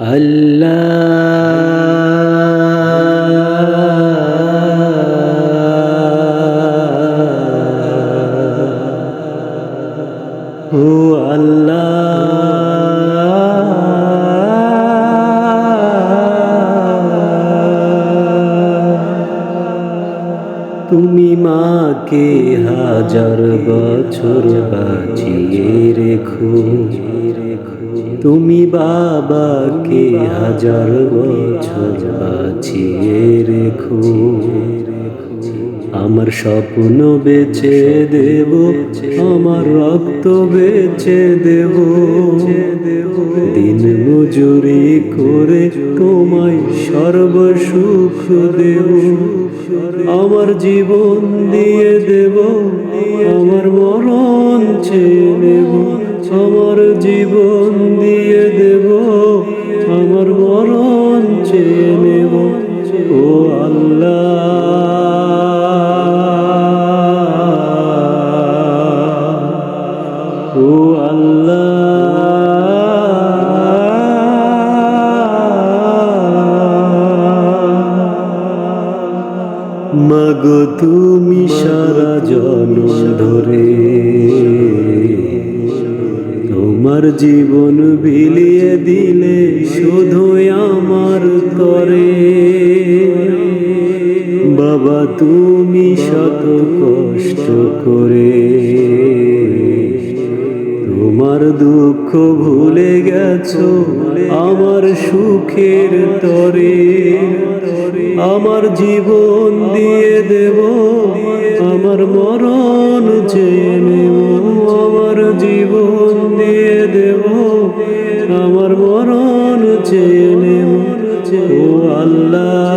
আল্লাহ ও আল্লাহ তুমি মাকে হাজার বছর বাঁচিয়ে রেখো তুমি বাবাকে হাজার বছর বাঁচিয়ে রেখো আমার স্বপ্ন বেচে দেব আমার রক্ত বেচে দেব দিন মজুরি করে তোমায় সর্বসুখ দেব আমার জীবন দিয়ে দেব আমার মরণ চেয়ে নেব আমার জীবন দিয়ে দেব আমার মরণ চেয়ে নেব ও আল্লাহ ও আল্লাহ মাগো তুমি সারা জন্ম ধরে তোমার জীবন বিলিয়ে দিলে শুধু আমার তরে বাবা তুমি শত কষ্ট করে তোমার দুঃখ ভুলে গেছো আমার সুখের তরে আমার জীবন দিয়ে দেব আমার মরণ চেয়ে নেব আমার জীবন দিয়ে দেব আমার মরণ চেয়ে নেব ও আল্লাহ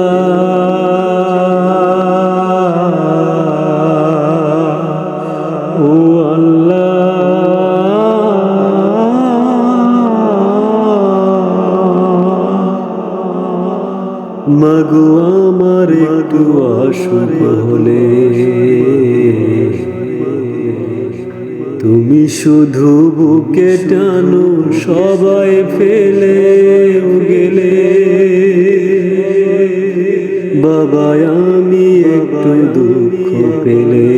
ও আল্লাহ মাগো আমার একটু অসুখ হলে তুমি শুধু বুকে টানো সবাই ফেলে গেলে বাবা আমি একটু দুঃখ পেলে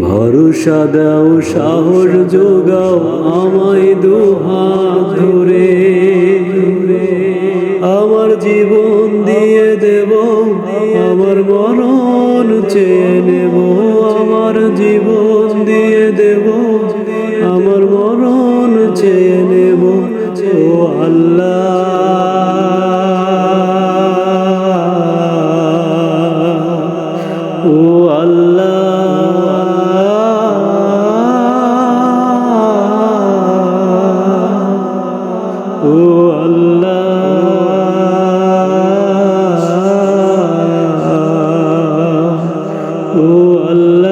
ভরসা দাও সাহস যোগাও আমায় দুহাত ধরে আমার জীবন দিয়ে দেব আমার মরণ চেয়ে নেব আমার জীবন দিয়ে দেব আমার মরণ চেয়ে নেব ও আল্লাহ ও আল্লাহ ও আল্লাহ ও আল্লাহ